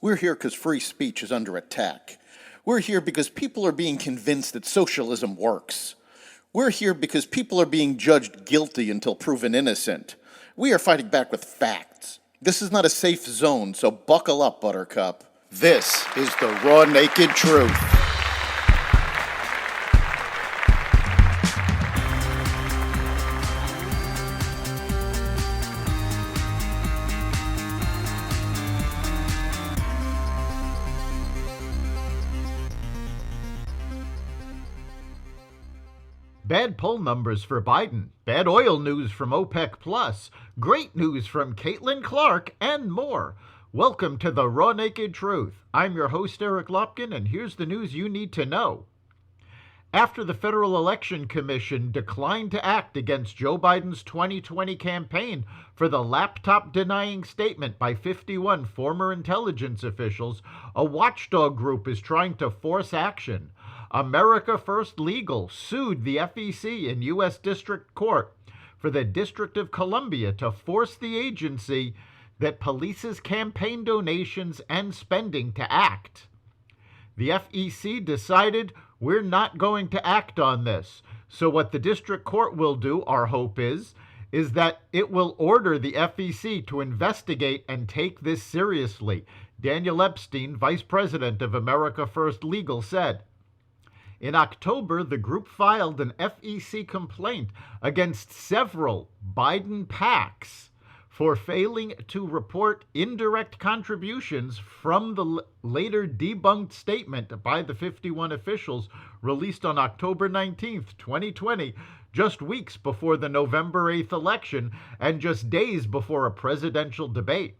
We're here because free speech is under attack. We're here because people are being convinced that socialism works. We're here because people are being judged guilty until proven innocent. We are fighting back with facts. This is not a safe zone, so buckle up, Buttercup. This is the raw, naked truth. Bad poll numbers for Biden, bad oil news from OPEC+, great news from Caitlin Clark, and more. Welcome to the Raw Naked Truth. I'm your host, Eric Lopkin, and here's the news you need to know. After the Federal Election Commission declined to act against Joe Biden's 2020 campaign for the laptop-denying statement by 51 former intelligence officials, a watchdog group is trying to force action. America First Legal sued the FEC in U.S. District Court for the District of Columbia to force the agency that polices campaign donations and spending to act. The FEC decided we're not going to act on this. So what the District Court will do, our hope is that it will order the FEC to investigate and take this seriously. Daniel Epstein, Vice President of America First Legal, said. In October, the group filed an FEC complaint against several Biden PACs for failing to report indirect contributions from the later debunked statement by the 51 officials released on October 19, 2020, just weeks before the November 8th election and just days before a presidential debate.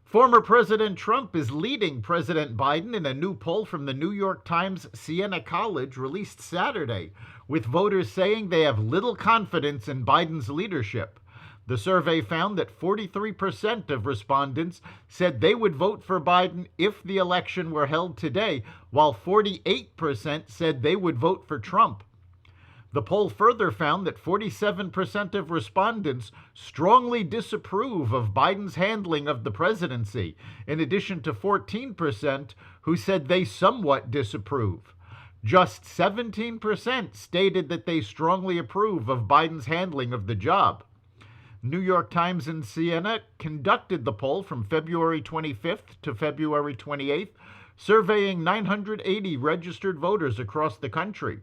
Former President Trump is leading President Biden in a new poll from the New York Times Siena College released Saturday, with voters saying they have little confidence in Biden's leadership. The survey found that 43% of respondents said they would vote for Biden if the election were held today, while 48% said they would vote for Trump. The poll further found that 47% of respondents strongly disapprove of Biden's handling of the presidency, in addition to 14% who said they somewhat disapprove. Just 17% stated that they strongly approve of Biden's handling of the job. New York Times and Siena conducted the poll from February 25th to February 28th, surveying 980 registered voters across the country.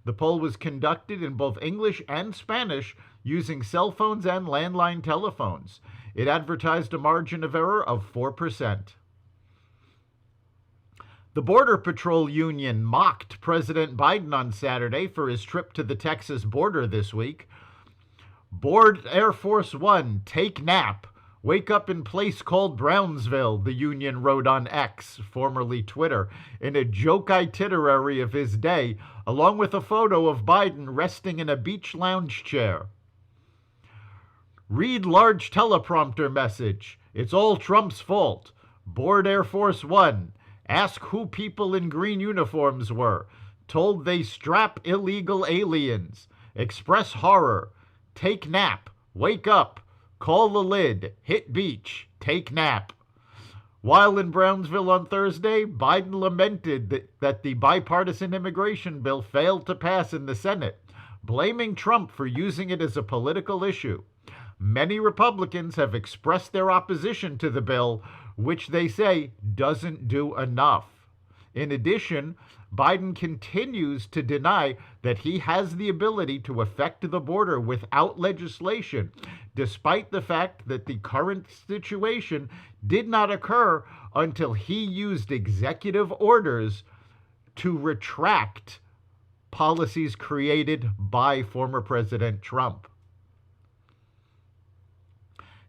The poll was conducted in both English and Spanish using cell phones and landline telephones. It advertised a margin of error of 4%. The Border Patrol Union mocked President Biden on Saturday for his trip to the Texas border this week. Board Air Force One, take nap. Wake up in place called Brownsville, the union wrote on X, formerly Twitter, in a joke itinerary of his day, along with a photo of Biden resting in a beach lounge chair. Read large teleprompter message. It's all Trump's fault. Board Air Force One. Ask who people in green uniforms were. Told they strap illegal aliens. Express horror. Take nap. Wake up. Call the lid, hit beach, take nap. While in Brownsville on Thursday, Biden lamented that the bipartisan immigration bill failed to pass in the Senate, blaming Trump for using it as a political issue. Many Republicans have expressed their opposition to the bill, which they say doesn't do enough. In addition, Biden continues to deny that he has the ability to affect the border without legislation, despite the fact that the current situation did not occur until he used executive orders to retract policies created by former President Trump.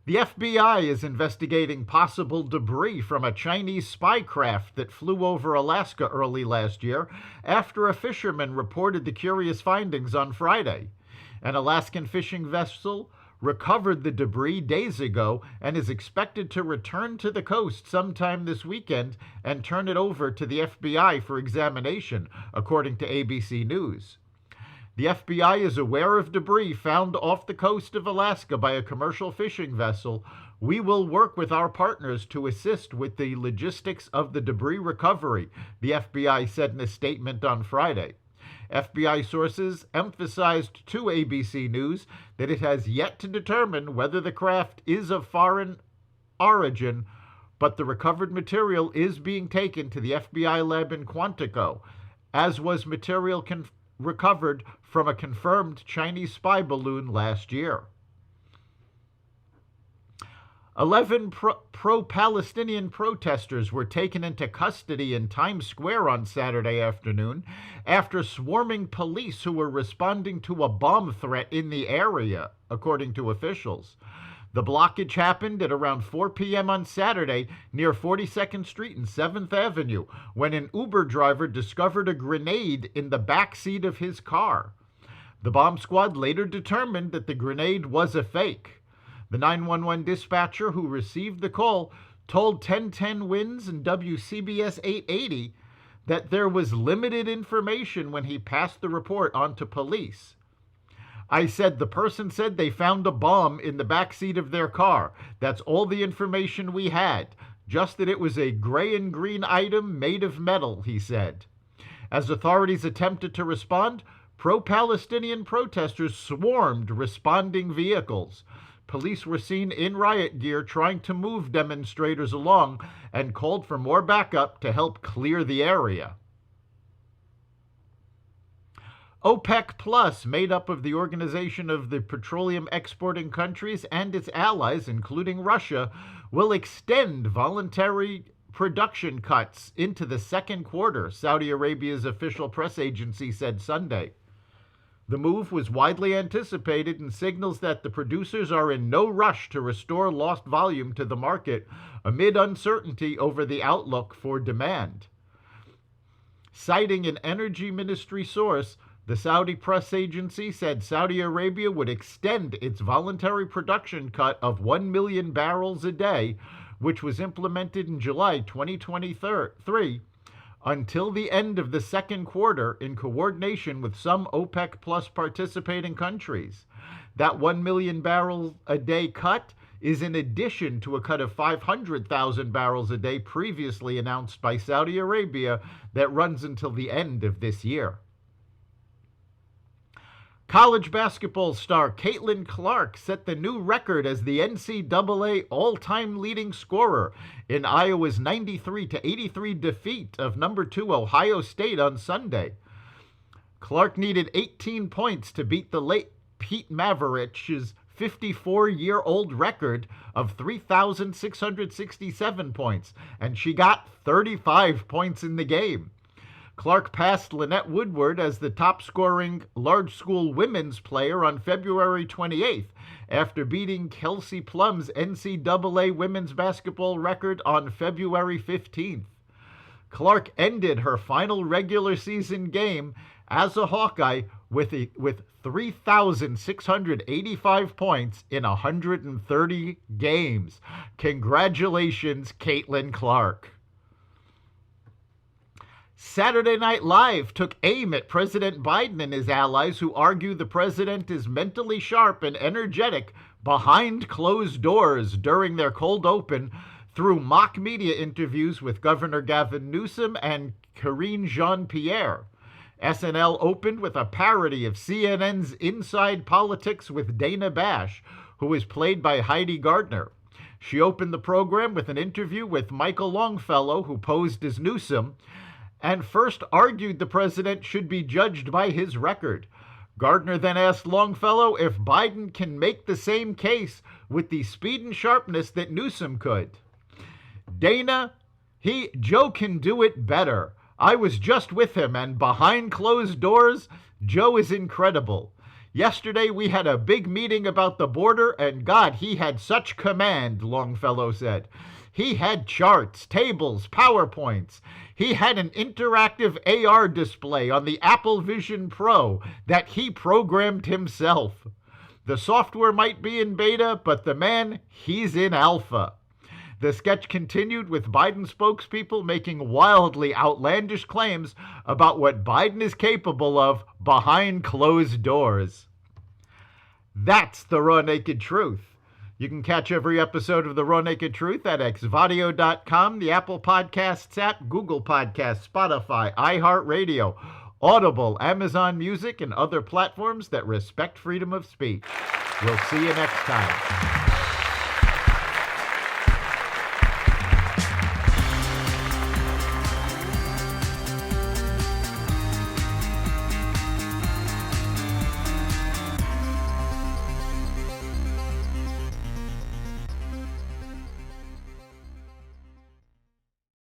The FBI is investigating possible debris from a Chinese spy craft that flew over Alaska early last year after a fisherman reported the curious findings on Friday. An Alaskan fishing vessel recovered the debris days ago and is expected to return to the coast sometime this weekend and turn it over to the FBI for examination, according to ABC News. The FBI is aware of debris found off the coast of Alaska by a commercial fishing vessel, We will work with our partners to assist with the logistics of the debris recovery, the FBI said in a statement on Friday. FBI sources emphasized to ABC News that it has yet to determine whether the craft is of foreign origin, but the recovered material is being taken to the FBI lab in Quantico, as was material recovered from a confirmed Chinese spy balloon last year. 11 pro-Palestinian protesters were taken into custody in Times Square on Saturday afternoon after swarming police who were responding to a bomb threat in the area, according to officials. The blockage happened at around 4 p.m. on Saturday near 42nd Street and 7th Avenue when an Uber driver discovered a grenade in the back seat of his car. The bomb squad later determined that the grenade was a fake. The 911 dispatcher who received the call told 1010 Winds and WCBS 880 that there was limited information when he passed the report on to police. I said the person said they found a bomb in the back seat of their car. That's all the information we had. Just that it was a gray and green item made of metal, he said. As authorities attempted to respond, pro-Palestinian protesters swarmed responding vehicles. Police were seen in riot gear trying to move demonstrators along and called for more backup to help clear the area. OPEC Plus, made up of the Organization of the Petroleum Exporting Countries and its allies, including Russia, will extend voluntary production cuts into the second quarter, Saudi Arabia's official press agency said Sunday. The move was widely anticipated and signals that the producers are in no rush to restore lost volume to the market amid uncertainty over the outlook for demand. Citing an energy ministry source, the Saudi press agency said Saudi Arabia would extend its voluntary production cut of 1 million barrels a day, which was implemented in July 2023, until the end of the second quarter in coordination with some OPEC Plus participating countries. That 1 million barrels a day cut is in addition to a cut of 500,000 barrels a day previously announced by Saudi Arabia that runs until the end of this year. College basketball star Caitlin Clark set the new record as the NCAA all-time leading scorer in Iowa's 93-83 defeat of number 2 Ohio State on Sunday. Clark needed 18 points to beat the late Pete Maverich's 54-year-old record of 3,667 points, and she got 35 points in the game. Clark passed Lynette Woodward as the top-scoring large school women's player on February 28th after beating Kelsey Plum's NCAA women's basketball record on February 15th. Clark ended her final regular season game as a Hawkeye with 3,685 points in 130 games. Congratulations, Caitlin Clark. Saturday Night Live took aim at President Biden and his allies who argue the president is mentally sharp and energetic behind closed doors during their cold open through mock media interviews with Governor Gavin Newsom and Karine Jean-Pierre. SNL opened with a parody of CNN's Inside Politics with Dana Bash, who is played by Heidi Gardner. She opened the program with an interview with Michael Longfellow, who posed as Newsom, and first argued the president should be judged by his record. Gardner then asked Longfellow if Biden can make the same case with the speed and sharpness that Newsom could. Dana, Joe can do it better. I was just with him, and behind closed doors, Joe is incredible. Yesterday we had a big meeting about the border, and God, he had such command, Longfellow said. He had charts, tables, PowerPoints. He had an interactive AR display on the Apple Vision Pro that he programmed himself. The software might be in beta, but the man, he's in alpha. The sketch continued with Biden spokespeople making wildly outlandish claims about what Biden is capable of behind closed doors. That's the raw naked truth. You can catch every episode of The Raw Naked Truth at xvadio.com, the Apple Podcasts app, Google Podcasts, Spotify, iHeartRadio, Audible, Amazon Music, and other platforms that respect freedom of speech. We'll see you next time.